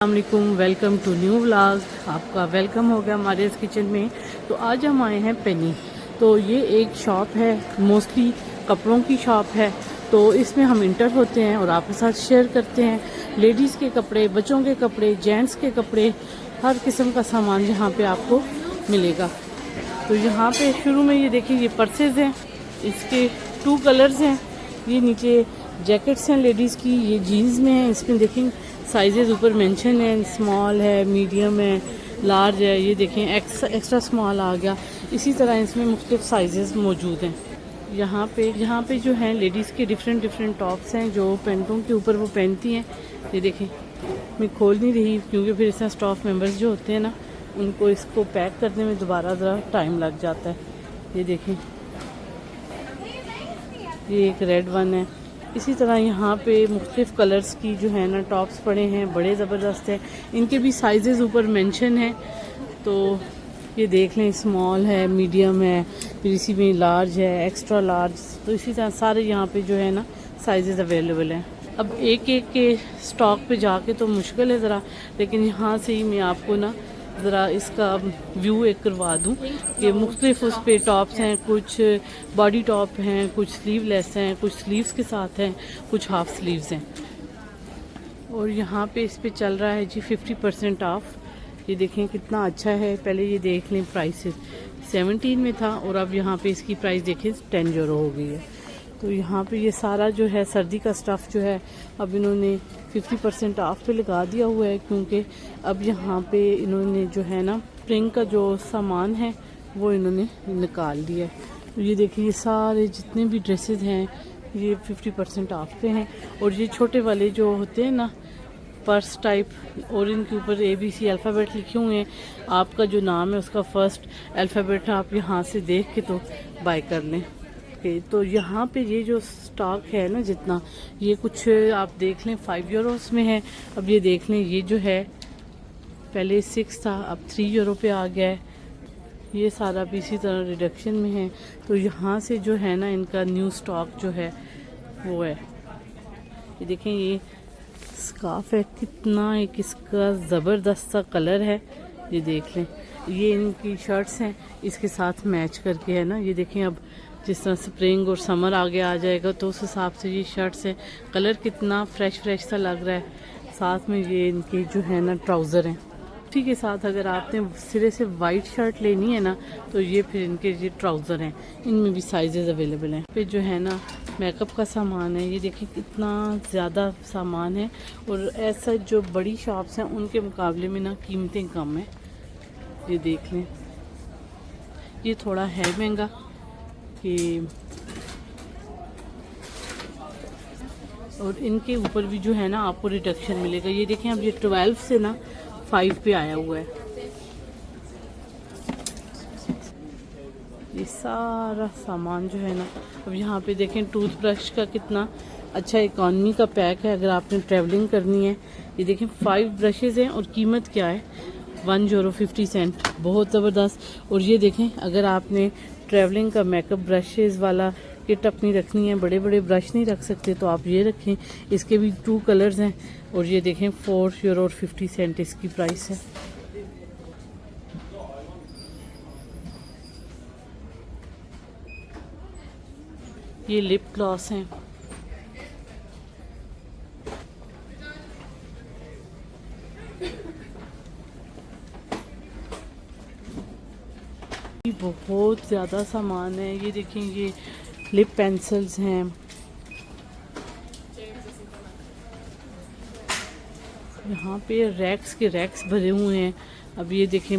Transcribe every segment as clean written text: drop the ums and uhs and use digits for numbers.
अस्सलामुअलैकुम, welcome to new vlog. आपका welcome हो गया हमारे इस किचन में। तो आज हम आए हैं पेनी। तो ये एक शॉप है, मोस्टली कपड़ों की शॉप है। तो इसमें हम इंटर होते हैं और आपके साथ शेयर करते हैं लेडीज़ के कपड़े, बच्चों के कपड़े, जेंट्स के कपड़े, हर किस्म का सामान यहाँ पे आपको मिलेगा। तो यहाँ पे शुरू में ये देखिए, ये पर्सेज हैं, इसके 2 कलर्स हैं। ये नीचे जैकेट्स हैं लेडीज़ की, ये जीन्स में है। इसमें देखें साइजेस ऊपर मेंशन है, स्मॉल है, मीडियम है, लार्ज है। ये देखें एक्स्ट्रा स्मॉल आ गया। इसी तरह इसमें मुख्तलिफ साइजेस मौजूद हैं। यहाँ पे जो हैं लेडीज़ के डिफरेंट टॉप्स हैं जो पैंटों के ऊपर वो पहनती हैं। ये देखें, मैं खोल नहीं रही क्योंकि फिर इसमें स्टाफ मेंबर्स जो होते हैं ना, उनको इसको पैक करने में दोबारा ज़रा टाइम लग जाता है। ये देखें, ये एक रेड वन है। इसी तरह यहाँ पे मुख्तलिफ कलर्स की जो है ना टॉप्स पड़े हैं, बड़े ज़बरदस्त हैं। इनके भी साइजेस ऊपर मेंशन है। तो ये देख लें, स्मॉल है, मीडियम है, फिर इसी में लार्ज है, एक्स्ट्रा लार्ज। तो इसी तरह सारे यहाँ पे जो है ना साइजेस अवेलेबल हैं। अब एक के स्टॉक पे जाके तो मुश्किल है ज़रा, लेकिन यहाँ से ही मैं आपको ना ज़रा इसका व्यू एक करवा दूँ कि मुख्तलिफ उस पर टॉप्स हैं। कुछ बॉडी टॉप हैं, कुछ स्लीवलेस हैं, कुछ स्लीव्स के साथ हैं, कुछ हाफ स्लीव्स हैं। और यहाँ पे इस पे चल रहा है जी 50% ऑफ। ये देखें कितना अच्छा है। पहले ये देख लें, प्राइसेस 17 में था और अब यहाँ पे इसकी प्राइस देखें 10 यूरो हो गई है। तो यहाँ पे ये सारा जो है सर्दी का स्टफ़ जो है अब इन्होंने 50% ऑफ पे लगा दिया हुआ है, क्योंकि अब यहाँ पे इन्होंने जो है ना स्प्रिंग का जो सामान है वो इन्होंने निकाल दिया है। तो ये देखिए, ये सारे जितने भी ड्रेसेस हैं ये 50% ऑफ पे हैं। और ये छोटे वाले जो होते हैं ना पर्स टाइप, और इनके ऊपर ABC अल्फ़ाबेट लिखे हुए हैं। आपका जो नाम है उसका फर्स्ट अल्फ़ाबेट आप यहाँ से देख के तो बाय कर लें। तो यहाँ पे ये जो स्टॉक है ना, जितना ये कुछ आप देख लें 5 यूरोस में है। अब ये देख लें, ये जो है पहले 6 था, अब 3 यूरो पे आ गया है। ये सारा भी इसी तरह रिडक्शन में है। तो यहाँ से जो है ना इनका न्यू स्टॉक जो है वो है। ये देखें, ये स्कार्फ है, कितना एक इसका ज़बरदस्त सा कलर है। ये देख लें, ये इनकी शर्ट्स हैं, इसके साथ मैच करके है ना। ये देखें, अब जिस तरह स्प्रिंग और समर आगे आ जाएगा तो उस हिसाब से ये शर्ट्स है। कलर कितना फ्रेश सा लग रहा है। साथ में ये इनके जो है ना ट्राउज़र हैं। ठीक है, साथ अगर आपने सिरे से वाइट शर्ट लेनी है ना तो ये फिर इनके ये ट्राउज़र हैं, इनमें भी साइजेस अवेलेबल हैं। फिर जो है ना मेकअप का सामान है। ये देखिए कितना ज़्यादा सामान है, और ऐसा जो बड़ी शॉप्स हैं उनके मुकाबले में ना कीमतें कम हैं। ये देख लें, ये थोड़ा है महंगा कि, और इनके ऊपर भी जो है ना आपको रिडक्शन मिलेगा। ये देखें, अब ये 12 से ना 5 पे आया हुआ है। ये सारा सामान जो है ना, अब यहाँ पे देखें टूथब्रश का कितना अच्छा इकॉनमी का पैक है अगर आपने ट्रैवलिंग करनी है। ये देखें 5 ब्रशेस हैं और कीमत क्या है, 1 यूरो 50 सेंट, बहुत ज़बरदस्त। और ये देखें, अगर आपने ट्रैवलिंग का मेकअप ब्रशेस वाला किट अपनी रखनी है, बड़े बड़े ब्रश नहीं रख सकते, तो आप ये रखें। इसके भी 2 कलर्स हैं। और ये देखें 4 यूरो और 50 सेंट इसकी प्राइस है। ये लिप ग्लॉस हैं। बहुत ज़्यादा सामान है। ये देखें, ये लिप पेंसिल्स हैं। यहाँ पे रैक्स के रैक्स भरे हुए हैं। अब ये देखें,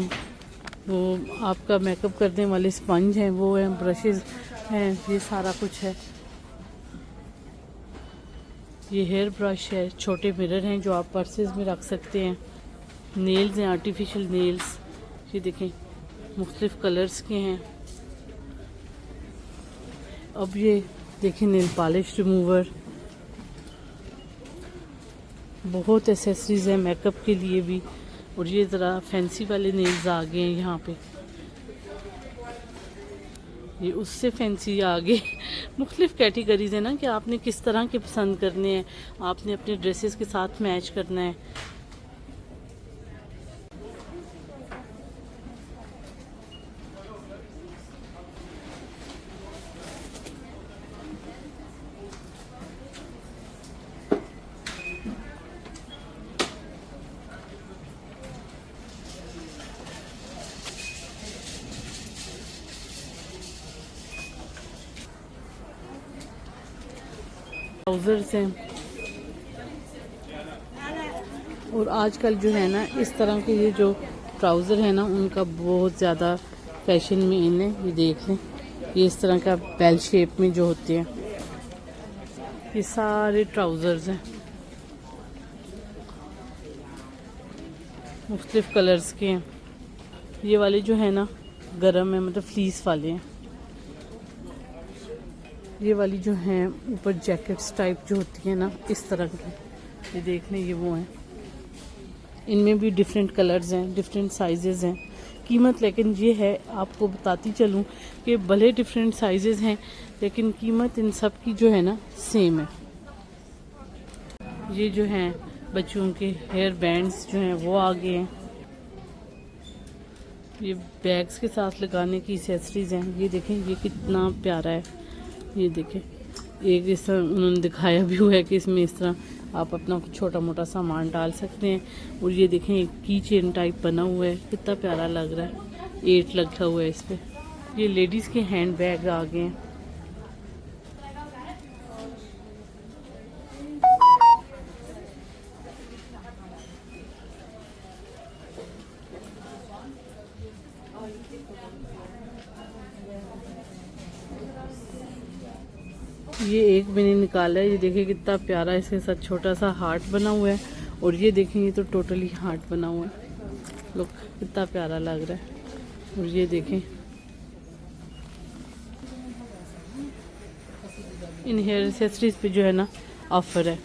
वो आपका मेकअप करने वाले स्पंज हैं, वो हैं, ब्रशेस हैं, ये सारा कुछ है। ये हेयर ब्रश है, छोटे मिरर हैं जो आप पर्सेस में रख सकते हैं। नेल्स हैं, आर्टिफिशियल नेल्स। ये देखें मुख्तलिफ कलर्स के हैं। अब ये देखें नेल पॉलिश रिमूवर, बहुत एसेसरीज हैं मेकअप के लिए भी। और ये ज़रा फैंसी वाले नेल्स आ गए हैं यहाँ पे, ये उससे फैंसी आगे मुख्तलिफ कैटेगरीज है ना कि आपने किस तरह के पसंद करने हैं, आपने अपने ड्रेसेस के साथ मैच करना है। ट्राउज़र्स हैं, और आजकल जो है ना इस तरह के ये जो ट्राउज़र है ना उनका बहुत ज़्यादा फैशन में इन है। ये देख लें, ये इस तरह का बेल शेप में जो होते हैं, ये सारे ट्राउज़र्स हैं मुख्तलिफ कलर्स के हैं। ये वाले जो है ना गरम है, मतलब फ्लीस वाले हैं। ये वाली जो हैं ऊपर जैकेट्स टाइप जो होती है ना इस तरह की, ये देख लें, ये वो हैं। इनमें भी डिफरेंट कलर्स हैं, डिफरेंट साइजेस हैं। कीमत लेकिन ये है, आपको बताती चलूँ कि भले डिफरेंट साइजेस हैं लेकिन कीमत इन सब की जो है ना सेम है। ये जो हैं बच्चों के हेयर बैंड्स जो हैं वो आ गए हैं। ये बैग्स के साथ लगाने की एक्सेसरीज हैं। ये देखें, ये कितना प्यारा है। ये देखें, एक इस तरह उन्होंने दिखाया भी हुआ है कि इसमें इस तरह आप अपना छोटा मोटा सामान डाल सकते हैं। और ये देखें, एक की चेन टाइप बना हुआ है, कितना प्यारा लग रहा है। 8 लगा हुआ है इस पर। ये लेडीज़ के हैंड बैग आ गए हैं। ये एक मैंने निकाला है, ये देखिए कितना प्यारा, इसके साथ छोटा सा हार्ट बना हुआ है। और ये देखें, ये तो टोटली हार्ट बना हुआ है। लुक, कितना प्यारा लग रहा है। और ये देखें, इन हेयर एक्सेसरीज पे जो है ना ऑफर है।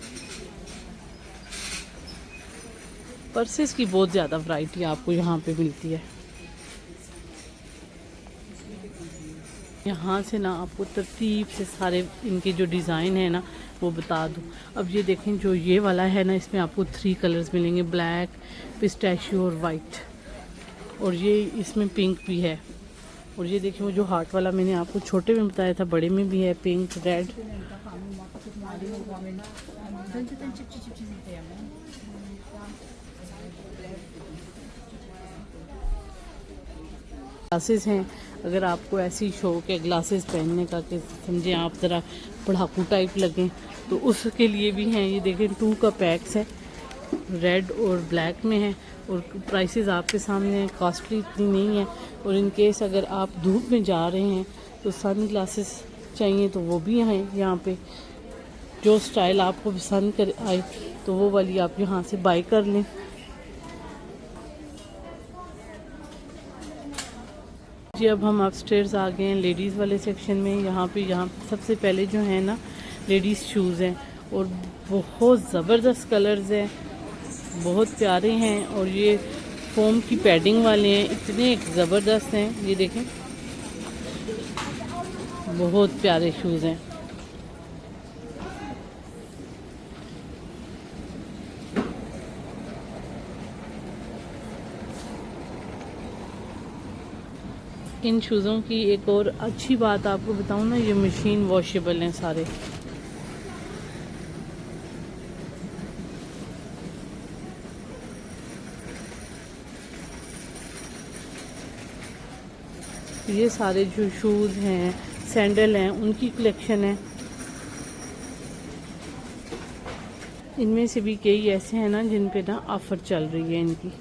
पर्सेस की बहुत ज़्यादा वैरायटी आपको यहाँ पे मिलती है। यहाँ से ना आपको तरतीब से सारे इनके जो डिज़ाइन है ना वो बता दूँ। अब ये देखें, जो ये वाला है ना इसमें आपको 3 कलर्स मिलेंगे, ब्लैक, पिस्टैशियो और वाइट। और ये इसमें पिंक भी है। और ये देखिए, वो जो हार्ट वाला मैंने आपको छोटे में बताया था, बड़े में भी है, पिंक, रेड। ग्लासेस हैं, अगर आपको ऐसी शौक है ग्लासेस पहनने का कि समझे आप ज़रा पढ़ाकू टाइप लगें तो उसके लिए भी हैं। ये देखें, 2 का पैक्स है, रेड और ब्लैक में है। और प्राइसेस आपके सामने हैं, कॉस्टली इतनी नहीं है। और इन केस अगर आप धूप में जा रहे हैं तो सन ग्लासेस चाहिए तो वो भी हैं यहाँ पे। जो स्टाइल आपको पसंद कर आए तो वो वाली आप यहाँ से बाय कर लें। जी, अब हम अपस्टेयर्स आ गए हैं लेडीज़ वाले सेक्शन में। यहाँ सबसे पहले जो है ना लेडीज़ शूज़ हैं, और बहुत ज़बरदस्त कलर्स हैं, बहुत प्यारे हैं। और ये फोम की पैडिंग वाले हैं, इतने ज़बरदस्त हैं। ये देखें, बहुत प्यारे शूज़ हैं। इन शूज़ों की एक और अच्छी बात आपको बताऊं ना, ये मशीन वॉशेबल हैं सारे। ये सारे जो शूज़ हैं, सैंडल हैं, उनकी कलेक्शन है। इनमें से भी कई ऐसे हैं ना जिन पे ना ऑफ़र चल रही है इनकी।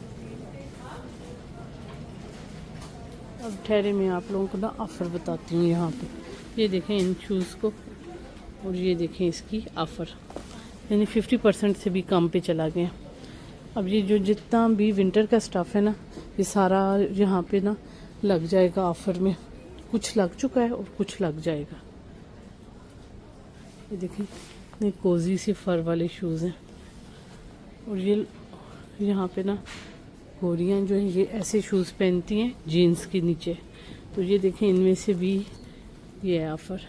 अब ठहरे मैं आप लोगों को ना ऑफ़र बताती हूँ। यहाँ पे ये देखें इन शूज़ को, और ये देखें इसकी ऑफ़र, यानी 50% से भी कम पे चला गया। अब ये जो जितना भी विंटर का स्टफ़ है ना, ये सारा यहाँ पे ना लग जाएगा ऑफ़र में। कुछ लग चुका है और कुछ लग जाएगा। ये देखें, इतने कोजी से फर वाले शूज़ हैं। और ये यहाँ पे ना गोरियाँ जो हैं ये ऐसे शूज़ पहनती हैं जीन्स के नीचे। तो ये देखें, इनमें से भी ये है ऑफ़र,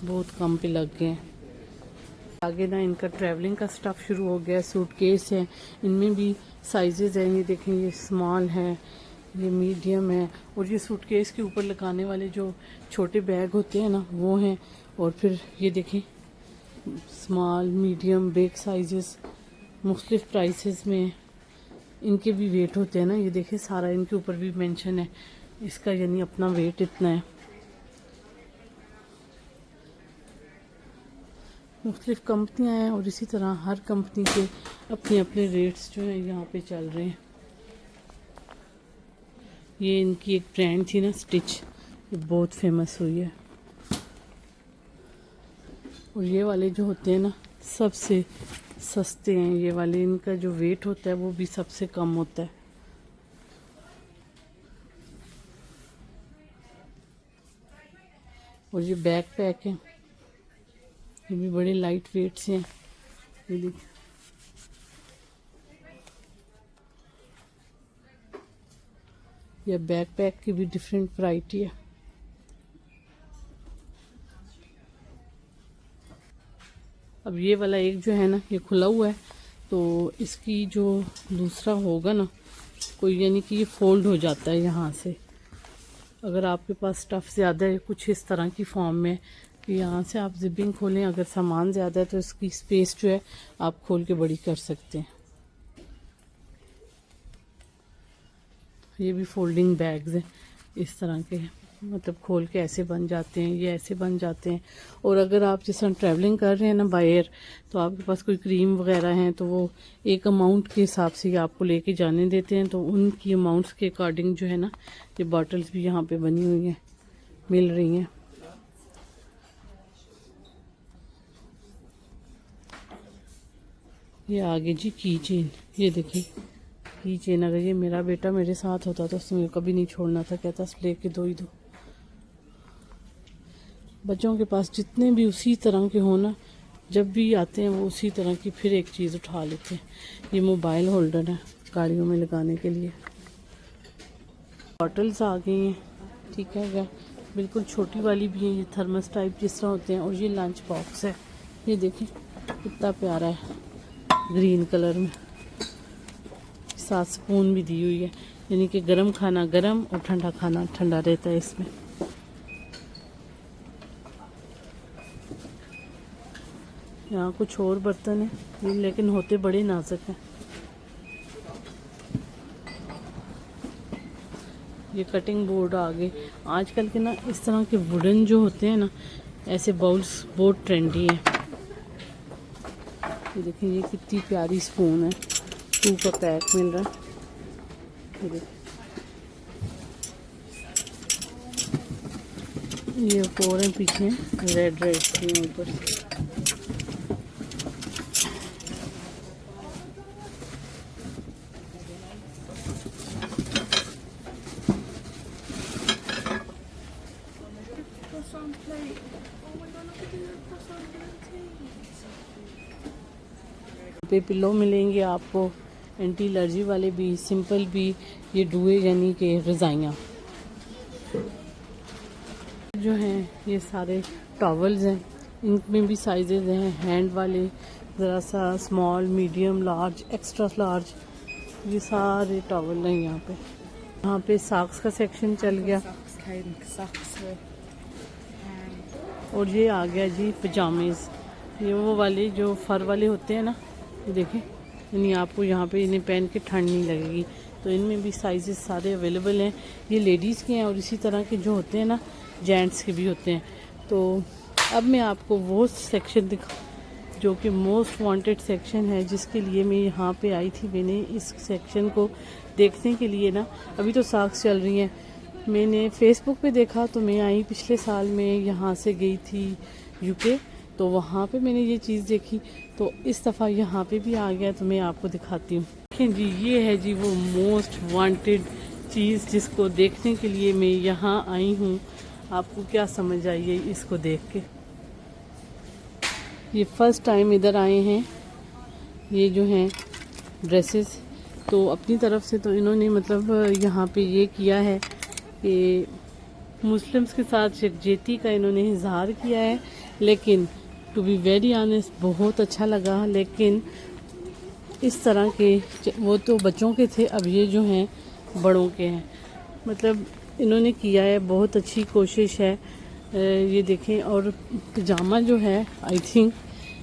बहुत कम पे लग गए हैं। आगे ना इनका ट्रैवलिंग का स्टफ़ शुरू हो गया। सूटकेस है, इनमें भी साइजेस हैं। ये देखें, ये स्मॉल है, ये मीडियम है। और ये सूटकेस के ऊपर लगाने वाले जो छोटे बैग होते हैं ना वो हैं। और फिर ये देखें, स्मॉल, मीडियम, बिग साइजेस मुख्तलिफ प्राइसेस में इनके भी वेट होते हैं ना। ये देखें, सारा इनके ऊपर भी मेंशन है इसका, यानी अपना वेट इतना है। मुख्तलिफ़ कंपनियाँ हैं और इसी तरह हर कंपनी के अपने अपने रेट्स जो हैं यहाँ पे चल रहे हैं। ये इनकी एक ब्रांड थी ना स्टिच, ये बहुत फेमस हुई है। और ये वाले जो होते हैं ना सबसे सस्ते हैं ये वाले, इनका जो वेट होता है वो भी सबसे कम होता है। और ये बैक पैक है, ये भी बड़े लाइट वेट से हैं। ये देखिए, ये बैक पैक की भी डिफरेंट वैरायटी है। अब ये वाला एक जो है ना ये खुला हुआ है, तो इसकी जो दूसरा होगा ना कोई, यानी कि ये फोल्ड हो जाता है यहाँ से। अगर आपके पास स्टफ़ ज़्यादा है कुछ इस तरह की फॉर्म में, तो यहाँ से आप जिपिंग खोलें। अगर सामान ज़्यादा है तो इसकी स्पेस जो है आप खोल के बड़ी कर सकते हैं। ये भी फोल्डिंग बैग्स हैं इस तरह के, मतलब खोल के ऐसे बन जाते हैं, ये ऐसे बन जाते हैं। और अगर आप जिस तरह ट्रैवलिंग कर रहे हैं ना बाय एयर, तो आपके पास कोई क्रीम वगैरह हैं तो वो एक अमाउंट के हिसाब से ही आपको लेके जाने देते हैं। तो उनकी अमाउंट्स के अकॉर्डिंग जो है ना ये बॉटल्स भी यहाँ पे बनी हुई हैं, मिल रही हैं। ये आगे जी की चेन, ये देखिए की चेन। अगर ये मेरा बेटा मेरे साथ होता तो उसने कभी नहीं छोड़ना था, कहता लेके दो ही दो। बच्चों के पास जितने भी उसी तरह के हो ना, जब भी आते हैं वो उसी तरह की फिर एक चीज़ उठा लेते हैं। ये मोबाइल होल्डर है गाड़ियों में लगाने के लिए। बॉटल्स आ गई हैं, ठीक है क्या, बिल्कुल छोटी वाली भी है, ये थर्मस टाइप जिस तरह होते हैं। और ये लंच बॉक्स है, ये देखें कितना प्यारा है, ग्रीन कलर में, साथ स्पून भी दी हुई है, यानी कि गर्म खाना गर्म और ठंडा खाना ठंडा रहता है इसमें। यहाँ कुछ और बर्तन है लेकिन होते बड़े नाजुक हैं। ये कटिंग बोर्ड आ गए आजकल के ना, इस तरह के वुडन जो होते हैं ना ऐसे बाउल्स बहुत ट्रेंडी हैं। ये देखिए ये कितनी प्यारी स्पून है, 2 का पैक मिल रहा है। ये देखिए ये और हैं पीछे, रेड रेड से ऊपर। पे पिलो मिलेंगे आपको, एंटी एलर्जी वाले भी, सिंपल भी, ये डुए यानी कि रज़ाइयाँ जो हैं। ये सारे टॉवल्स हैं, इनमें भी साइजेज़ हैं, हैंड वाले, ज़रा सा small, medium, large, extra large, ये सारे टॉवल हैं यहाँ पे। यहाँ पे सॉक्स का सेक्शन चल गया। और ये आ गया जी पजामेज़, ये वो वाले जो फर वाले होते हैं ना, ये देखें, यानी आपको यहाँ पे इन्हें पहन के ठंड नहीं लगेगी। तो इनमें भी साइजेस सारे अवेलेबल हैं। ये लेडीज़ के हैं और इसी तरह के जो होते हैं ना जेंट्स के भी होते हैं। तो अब मैं आपको वो सेक्शन दिखा जो कि मोस्ट वांटेड सेक्शन है, जिसके लिए मैं यहाँ पे आई थी। मैंने इस सेक्शन को देखने के लिए ना, अभी तो सॉक्स चल रही हैं, मैंने फेसबुक पे देखा तो मैं आई। पिछले साल मैं यहाँ से गई थी यूके, तो वहाँ पे मैंने ये चीज़ देखी, तो इस दफ़ा यहाँ पे भी आ गया, तो मैं आपको दिखाती हूँ। देखें जी, ये है जी वो मोस्ट वांटेड चीज़ जिसको देखने के लिए मैं यहाँ आई हूँ। आपको क्या समझ आई है इसको देख के? ये फर्स्ट टाइम इधर आए हैं ये जो हैं ड्रेसेस, तो अपनी तरफ से तो इन्होंने मतलब यहाँ पे ये किया है कि मुस्लिम्स के साथ यकजहती का इन्होंने इजहार किया है। लेकिन टू बी वेरी ऑनेस्ट बहुत अच्छा लगा। लेकिन इस तरह के वो तो बच्चों के थे, अब ये जो हैं बड़ों के हैं। मतलब इन्होंने किया है, बहुत अच्छी कोशिश है। ये देखें, और पजामा जो है आई थिंक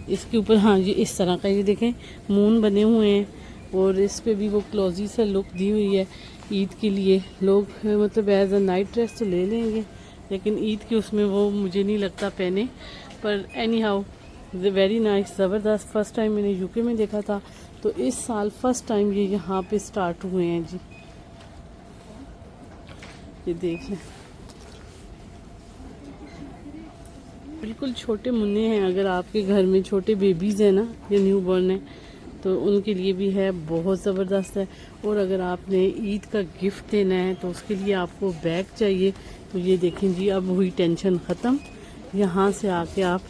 इसके ऊपर, हाँ जी इस तरह का, ये देखें मून बने हुए हैं और इस पे भी वो क्लोजी सा लुक दी हुई है। ईद के लिए लोग मतलब एज अ नाइट ड्रेस तो ले लेंगे, लेकिन ईद की उसमें वो मुझे नहीं लगता पहने। पर एनी हाउ वेरी नाइस, ज़बरदस्त। फर्स्ट टाइम मैंने यूके में देखा था, तो इस साल फर्स्ट टाइम ये यहाँ पे स्टार्ट हुए हैं जी। ये देख लें, बिल्कुल छोटे मुन्ने हैं। अगर आपके घर में छोटे बेबीज़ हैं ना, ये न्यू बॉर्न है, तो उनके लिए भी है, बहुत ज़बरदस्त है। और अगर आपने ईद का गिफ्ट देना है तो उसके लिए आपको बैग चाहिए, तो ये देखें जी, अब हुई टेंशन ख़त्म। यहाँ से आके आप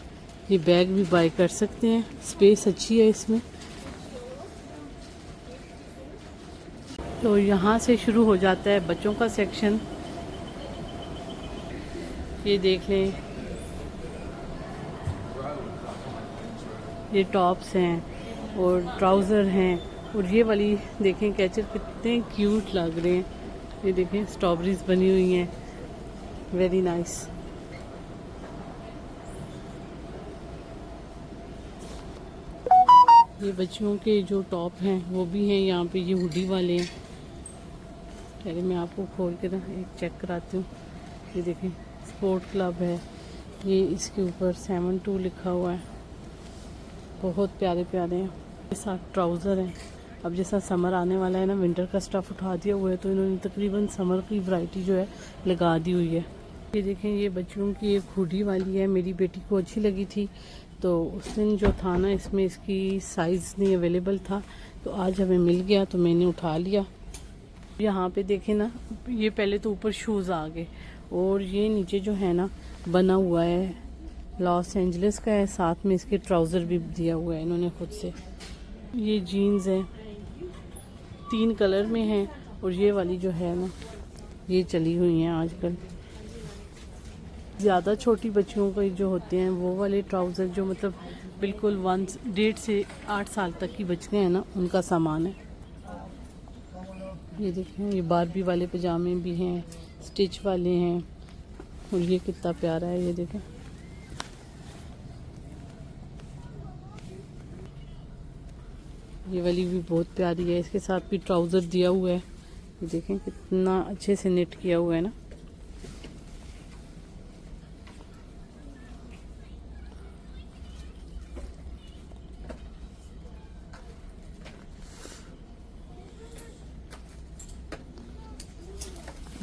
ये बैग भी बाय कर सकते हैं, स्पेस अच्छी है इसमें। तो यहाँ से शुरू हो जाता है बच्चों का सेक्शन। ये देख लें, ये टॉप्स हैं और ट्राउज़र हैं। और ये वाली देखें कैचर, कितने क्यूट लग रहे हैं। ये देखें, स्ट्रॉबेरीज बनी हुई हैं, वेरी नाइस। ये बच्चियों के जो टॉप हैं वो भी हैं यहाँ पे, ये हुडी वाले हैं। पहले मैं आपको खोल के ना एक चेक कराती हूँ। ये देखें, स्पोर्ट क्लब है, ये इसके ऊपर 72 लिखा हुआ है, बहुत प्यारे प्यारे हैं। ये साथ ट्राउज़र हैं। अब जैसा समर आने वाला है ना, विंटर का स्टफ़ उठा दिया हुआ है, तो इन्होंने तकरीबन समर की वैरायटी जो है लगा दी हुई है। ये देखें, ये बच्चियों की एक हुडी वाली है, मेरी बेटी को अच्छी लगी थी, तो उस दिन जो था ना, इसमें इसकी साइज़ नहीं अवेलेबल था, तो आज हमें मिल गया तो मैंने उठा लिया। यहाँ पे देखें ना, ये पहले तो ऊपर शूज़ आ गए, और ये नीचे जो है ना बना हुआ है, लॉस एंजलिस का है, साथ में इसके ट्राउज़र भी दिया हुआ है इन्होंने खुद से। ये जीन्स हैं, 3 कलर में हैं, और ये वाली जो है ना, ये चली हुई हैं आजकल। ज़्यादा छोटी बच्चियों के जो होते हैं वो वाले ट्राउज़र, जो मतलब बिल्कुल 1.5 से 8 साल तक की बच्चियाँ हैं ना, उनका सामान है। ये देखें, ये बारबी वाले पजामे भी हैं, स्टिच वाले हैं, और ये कितना प्यारा है, ये देखें। ये वाली भी बहुत प्यारी है, इसके साथ भी ट्राउज़र दिया हुआ है। ये देखें कितना अच्छे से निट किया हुआ है ना।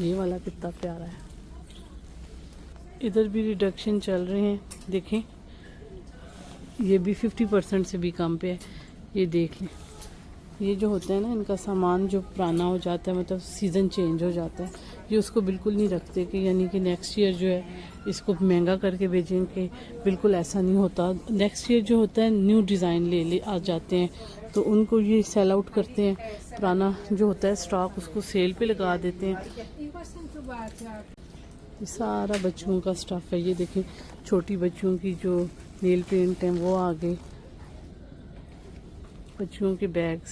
ये वाला कितना प्यारा है। इधर भी रिडक्शन चल रहे हैं, देखें, ये भी 50% से भी कम पे है। ये देख लें, ये जो होता है ना, इनका सामान जो पुराना हो जाता है, मतलब सीज़न चेंज हो जाता है, ये उसको बिल्कुल नहीं रखते कि यानी कि नेक्स्ट ईयर जो है इसको महंगा करके बेचेंगे, बिल्कुल ऐसा नहीं होता। नेक्स्ट ईयर जो होता है न्यू डिज़ाइन ले आ जाते हैं, तो उनको ये सेल आउट करते हैं। पुराना जो होता है स्टॉक, उसको सेल पे लगा देते हैं। ये सारा बच्चों का स्टफ़ है। ये देखें, छोटी बच्चियों की जो नेल पेंट हैं वो आ गए, बच्चियों के बैग्स,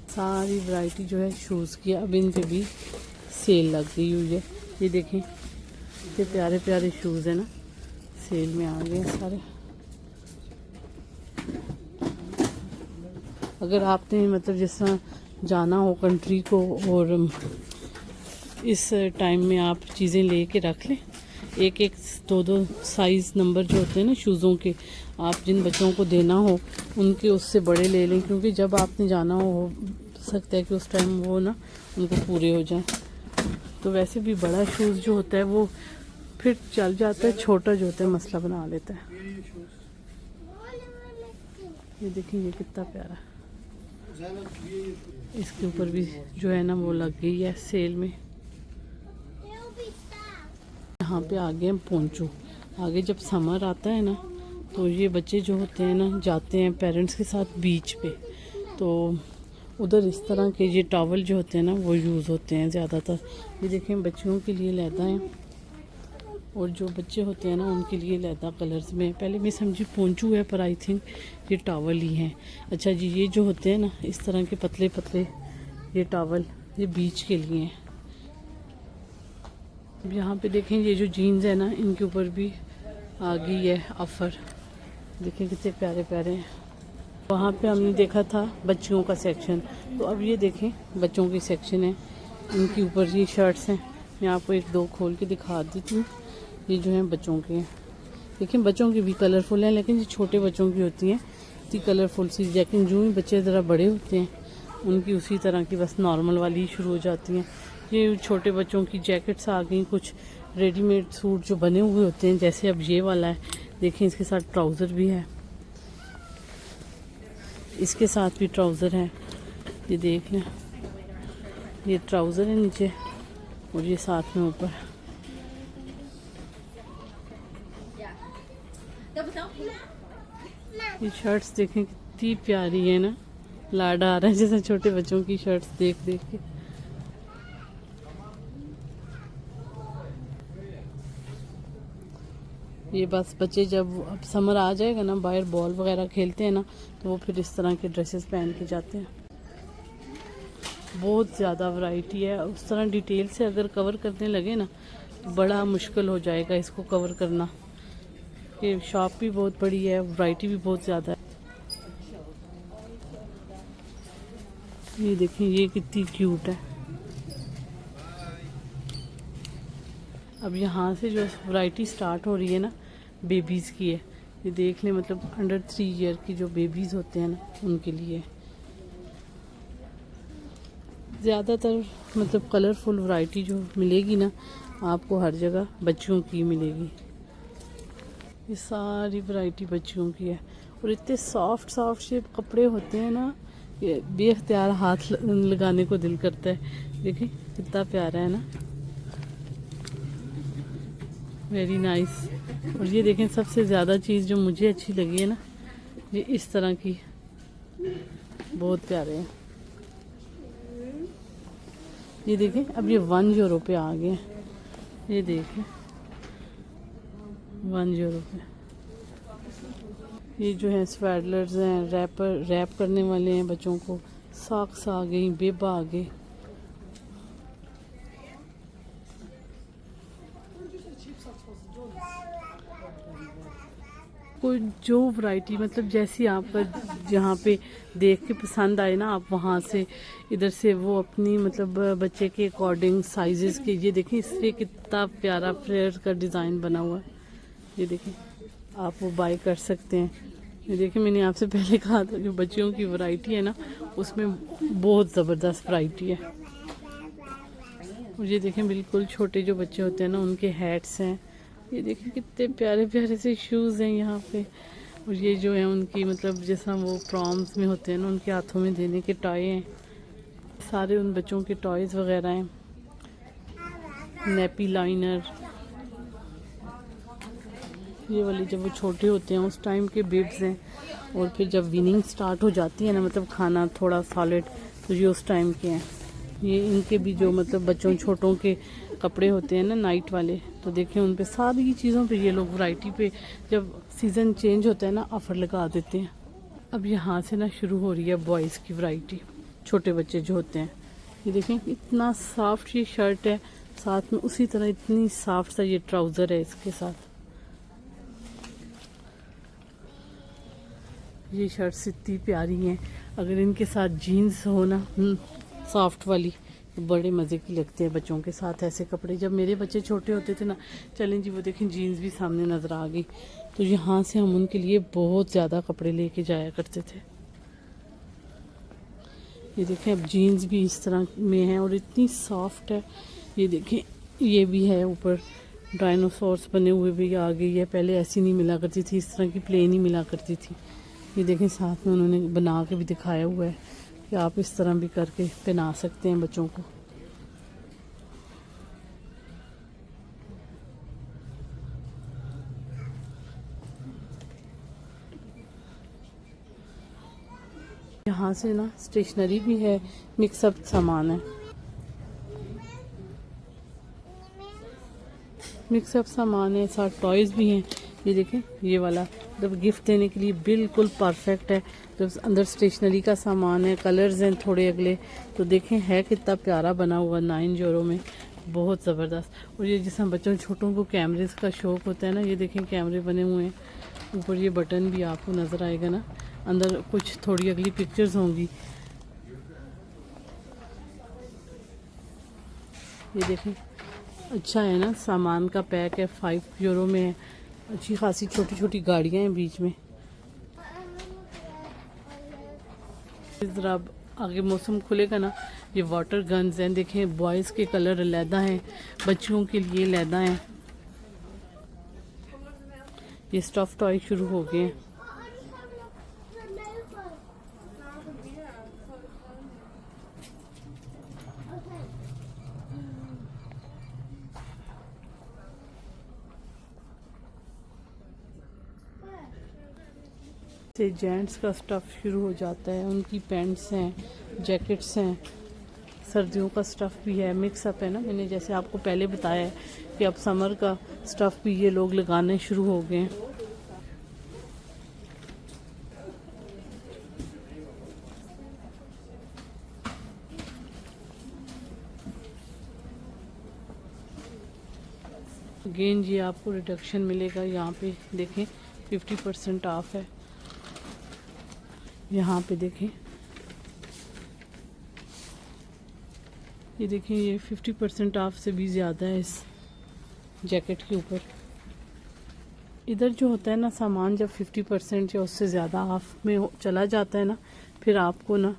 सारी वैरायटी जो है शूज़ की, अब इन पे भी सेल लग गई हुई है। ये देखें, इतने प्यारे प्यारे शूज़ है ना, सेल में आ गए सारे। अगर आपने मतलब जिस तरह जाना हो कंट्री को, और इस टाइम में आप चीज़ें ले के रख लें, एक एक 2-2 साइज़ नंबर जो होते हैं ना शूज़ों के, आप जिन बच्चों को देना हो उनके उससे बड़े ले लें, क्योंकि जब आपने जाना हो सकता है कि उस टाइम वो ना उनको पूरे हो जाएं। तो वैसे भी बड़ा शूज़ जो होता है वो फिर चल जाता है, छोटा जो होता है मसला बना लेता है। ये देखिए, ये कितना प्यारा, इसके ऊपर भी जो है ना वो लग गई है सेल में। यहाँ पे आगे हम पोंचो, आगे जब समर आता है ना, तो ये बच्चे जो होते हैं ना जाते हैं पेरेंट्स के साथ बीच पे, तो उधर इस तरह के ये टॉवल जो होते हैं ना वो यूज़ होते हैं ज़्यादातर। ये देखें, बच्चियों के लिए लहदा है, और जो बच्चे होते हैं ना उनके लिए लहदा कलर्स में। पहले मैं समझी पोंचू है, पर आई थिंक ये टॉवल ही हैं। अच्छा जी, ये जो होते हैं ना इस तरह के पतले पतले ये टॉवल, ये बीच के लिए हैं। अब यहाँ पे देखें, ये जो जीन्स है ना, इनके ऊपर भी आ गई है ऑफ़र। देखें कितने प्यारे प्यारे हैं। वहाँ पे हमने देखा था बच्चियों का सेक्शन, तो अब ये देखें बच्चों की सेक्शन है, इनके ऊपर ये शर्ट्स हैं। मैं आपको 1-2 खोल के दिखा देती हूँ। ये जो हैं बच्चों के हैं, देखिए बच्चों की भी कलरफुल है, लेकिन ये छोटे बच्चों की होती हैं इतनी कलरफुल सी जैकेट। जो ही बच्चे ज़रा बड़े होते हैं उनकी उसी तरह की बस नॉर्मल वाली ही शुरू हो जाती हैं। ये छोटे बच्चों की जैकेट्स आ गई, कुछ रेडीमेड सूट जो बने हुए होते हैं, जैसे अब ये वाला है देखिए, इसके साथ ट्राउज़र भी है, इसके साथ भी ट्राउज़र है, ये देख लें, ये ट्राउज़र है नीचे और ये साथ में ऊपर। ये शर्ट्स देखें कितनी प्यारी है ना, लाडा आ रहा है जैसे छोटे बच्चों की शर्ट्स देख देख के। ये बस बच्चे जब अब समर आ जाएगा ना, बाहर बॉल वगैरह खेलते हैं ना, तो वो फिर इस तरह के ड्रेसेस पहन के जाते हैं। बहुत ज़्यादा वैरायटी है, उस तरह डिटेल से अगर कवर करने लगे ना तो बड़ा मुश्किल हो जाएगा इसको कवर करना। ये शॉप भी बहुत बड़ी है, वैरायटी भी बहुत ज़्यादा है। ये देखिए ये कितनी क्यूट है। अब यहाँ से जो वैरायटी स्टार्ट हो रही है ना, बेबीज़ की है, ये देख लें, मतलब अंडर 3 ईयर की जो बेबीज़ होते हैं ना उनके लिए ज़्यादातर मतलब कलरफुल वैरायटी जो मिलेगी ना आपको हर जगह बच्चों की मिलेगी। ये सारी वैरायटी बच्चों की है और इतने सॉफ्ट सॉफ्ट से कपड़े होते हैं ना, ये बेख्तियार हाथ लगाने को दिल करता है। देखिए कितना प्यारा है ना, वेरी नाइस। और ये देखें सबसे ज़्यादा चीज़ जो मुझे अच्छी लगी है ना, ये इस तरह की बहुत प्यारे हैं। ये देखें अब ये €1 पे आ गए हैं, ये देखें €1 पे। ये जो है स्वेडलर्स हैं, रैप करने वाले हैं बच्चों को, सॉक्स आ गई, बेबा आ गए। कोई जो वैरायटी मतलब जैसी आपका जहाँ पे देख के पसंद आए ना, आप वहाँ से इधर से वो अपनी मतलब बच्चे के अकॉर्डिंग साइजेस के। ये देखें इस पर कितना प्यारा फ्लेयर का डिज़ाइन बना हुआ है, ये देखें आप वो बाय कर सकते हैं। ये देखिए मैंने आपसे पहले कहा था जो बच्चियों की वैरायटी है ना उसमें बहुत ज़बरदस्त वैरायटी है। और ये देखें बिल्कुल छोटे जो बच्चे होते हैं ना उनके हैट्स हैं, ये देखें कितने प्यारे प्यारे से शूज़ हैं यहाँ पे। और ये जो है उनकी मतलब जैसा वो प्रॉम्स में होते हैं ना उनके हाथों में देने के टॉय हैं, सारे उन बच्चों के टॉयज़ वगैरह हैं, नेपी लाइनर। ये वाली जब वो छोटे होते हैं उस टाइम के बिब्स हैं, और फिर जब विनिंग स्टार्ट हो जाती है ना मतलब खाना थोड़ा सॉलिड, तो ये उस टाइम के हैं। ये इनके भी जो मतलब बच्चों छोटों के कपड़े होते हैं ना नाइट वाले, तो देखें उन पे सारी चीज़ों पे ये लोग वैरायटी पे जब सीज़न चेंज होता है ना ऑफ़र लगा देते हैं। अब यहाँ से ना शुरू हो रही है बॉयज़ की वैरायटी, छोटे बच्चे जो होते हैं। ये देखें इतना सॉफ्ट ये शर्ट है, साथ में उसी तरह इतनी सॉफ्ट सा ये ट्राउज़र है इसके साथ। ये शर्ट्स इतनी प्यारी हैं, अगर इनके साथ जीन्स हो ना सॉफ्ट वाली तो बड़े मज़े की लगते हैं बच्चों के साथ ऐसे कपड़े। जब मेरे बच्चे छोटे होते थे ना, चलें जी वो देखें जीन्स भी सामने नज़र आ गई, तो यहाँ से हम उनके लिए बहुत ज़्यादा कपड़े लेके जाया करते थे। ये देखें अब जीन्स भी इस तरह में है और इतनी सॉफ्ट है। ये देखें ये भी है, ऊपर डायनासोर्स बने हुए भी आ गई है, पहले ऐसी नहीं मिला करती थी, इस तरह की प्लेन ही मिला करती थी। ये देखें साथ में उन्होंने बना के भी दिखाया हुआ है कि आप इस तरह भी करके पहना सकते हैं बच्चों को। यहाँ से ना स्टेशनरी भी है, मिक्सअप सामान है, मिक्सअप सामान है, साथ टॉयज़ भी हैं। ये देखें ये वाला जब गिफ्ट देने के लिए बिल्कुल परफेक्ट है। जब अंदर स्टेशनरी का सामान है, कलर्स हैं थोड़े अगले, तो देखें है कितना प्यारा बना हुआ €9 में, बहुत ज़बरदस्त। और ये जैसा बच्चों छोटों को कैमरेज का शौक़ होता है ना, ये देखें कैमरे बने हुए हैं, ऊपर ये बटन भी आपको नज़र आएगा ना, अंदर कुछ थोड़ी अगली पिक्चर्स होंगी। ये देखें अच्छा है ना, सामान का पैक है, €5 में है। अच्छी खासी छोटी छोटी गाड़ियाँ हैं बीच में। ज़रा आगे मौसम खुलेगा ना, ये वाटर गन्स हैं, देखें बॉयज़ के कलर अलहदा हैं, बच्चों के लिए अलहदा हैं। ये स्टफ टॉय शुरू हो गए हैं। से जेंट्स का स्टफ़ शुरू हो जाता है, उनकी पैंट्स हैं, जैकेट्स हैं, सर्दियों का स्टफ़ भी है, मिक्स अप है ना। मैंने जैसे आपको पहले बताया है कि अब समर का स्टफ़ भी ये लोग लगाने शुरू हो गए हैं। अगेन ये आपको रिडक्शन मिलेगा, यहाँ पे देखें 50% ऑफ है। यहाँ पे देखें, ये देखें, ये 50% ऑफ से भी ज़्यादा है इस जैकेट के ऊपर। इधर जो होता है ना सामान, जब 50% या उससे ज़्यादा ऑफ में चला जाता है ना, फिर आपको ना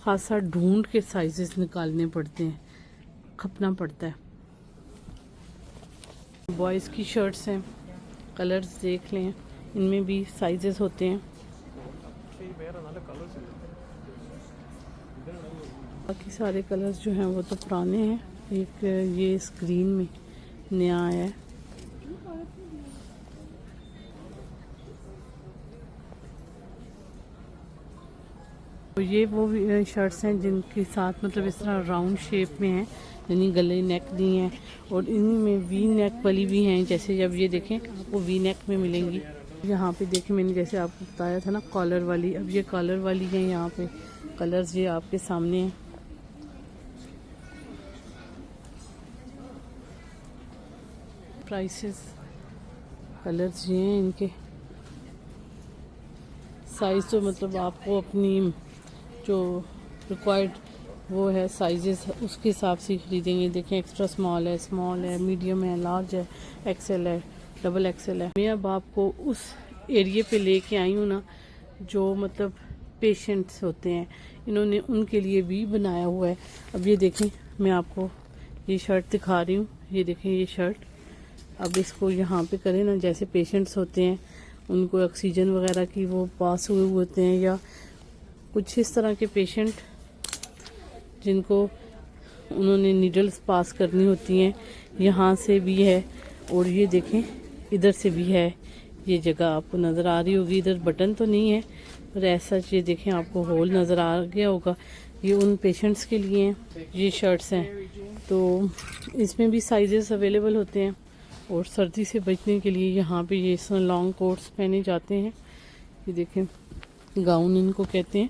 खासा ढूंढ के साइजेस निकालने पड़ते हैं, खपना पड़ता है। बॉयज़ की शर्ट्स हैं, कलर्स देख लें, इनमें भी साइजेस होते हैं। बाकी सारे कलर्स जो हैं वो तो पुराने हैं, एक ये स्क्रीन में नया आया है। तो ये वो शर्ट्स हैं जिनके साथ मतलब इस तरह राउंड शेप में हैं, यानी गले नेक दी हैं, और इन्हीं में वी नेक वाली भी हैं। जैसे जब ये देखें आपको वी नेक में मिलेंगी। यहाँ पे देखें मैंने जैसे आपको बताया था ना कॉलर वाली, अब ये कॉलर वाली हैं। यहाँ पे कलर्स ये आपके सामने हैं। प्राइसेस, कलर्स ये हैं इनके। साइज़ तो मतलब आपको अपनी जो रिक्वायर्ड वो है साइजेस उसके हिसाब से खरीदेंगे। देखें एक्स्ट्रा स्मॉल है, मीडियम है, लार्ज है, एक्सेल है, डबल एक्सेल है। मैं अब आपको उस एरिया पे लेके आई हूँ ना जो मतलब पेशेंट्स होते हैं, इन्होंने उनके लिए भी बनाया हुआ है। अब ये देखें, मैं आपको ये शर्ट दिखा रही हूँ। ये देखें ये शर्ट, अब इसको यहाँ पे करें ना, जैसे पेशेंट्स होते हैं उनको ऑक्सीजन वगैरह की वो पास हुए होते हैं, या कुछ इस तरह के पेशेंट जिनको उन्होंने नीडल्स पास करनी होती हैं, यहाँ से भी है। और ये देखें इधर से भी है। ये जगह आपको नज़र आ रही होगी, इधर बटन तो नहीं है पर ऐसा ये देखें आपको होल नज़र आ गया होगा। ये उन पेशेंट्स के लिए हैं ये शर्ट्स हैं। तो इसमें भी साइजेस अवेलेबल होते हैं। और सर्दी से बचने के लिए यहाँ पे ये लॉन्ग कोट्स पहने जाते हैं। ये देखें गाउन इनको कहते हैं।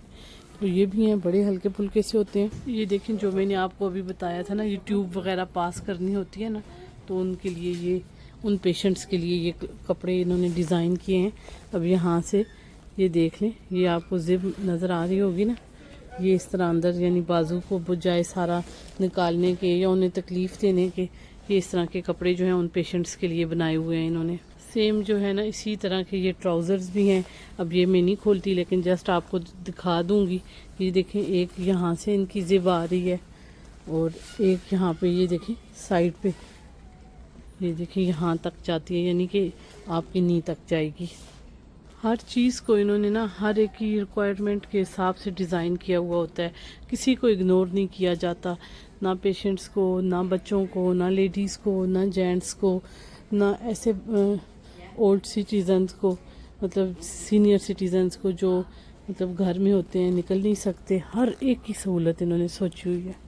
तो ये भी हैं, बड़े हल्के फुल्के से होते हैं। ये देखें जो मैंने आपको अभी बताया था ना, ये ट्यूब वगैरह पास करनी होती है ना, तो उनके लिए ये उन पेशेंट्स के लिए ये कपड़े इन्होंने डिज़ाइन किए हैं। अब यहाँ से ये देख लें, ये आपको जिप नज़र आ रही होगी ना, ये इस तरह अंदर यानी बाजू को बजाय सारा निकालने के या उन्हें तकलीफ़ देने के, ये इस तरह के कपड़े जो हैं उन पेशेंट्स के लिए बनाए हुए हैं इन्होंने। सेम जो है ना इसी तरह के ये ट्राउज़र्स भी हैं। अब ये मैं नहीं खोलती लेकिन जस्ट आपको दिखा दूंगी। ये देखें एक यहाँ से इनकी जिब आ रही है और एक यहाँ पे ये देखें साइड पे, ये देखें यहाँ तक जाती है, यानी कि आपकी नी तक जाएगी। हर चीज़ को इन्होंने ना हर एक की रिक्वायरमेंट के हिसाब से डिज़ाइन किया हुआ होता है। किसी को इग्नोर नहीं किया जाता, ना पेशेंट्स को, ना बच्चों को, ना लेडीज़ को, ना जेंट्स को, ना ऐसे ओल्ड सिटीजन्स को, मतलब सीनियर सिटीजन्स को जो मतलब घर में होते हैं, निकल नहीं सकते। हर एक की सहूलत इन्होंने सोची हुई है।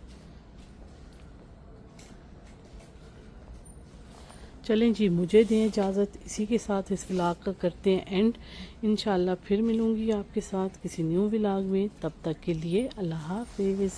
चलें जी, मुझे दें इजाज़त। इसी के साथ इस व्लॉग का करते हैं एंड। इंशाल्लाह फिर मिलूँगी आपके साथ किसी न्यू व्लॉग में। तब तक के लिए अल्लाह हाफिज़।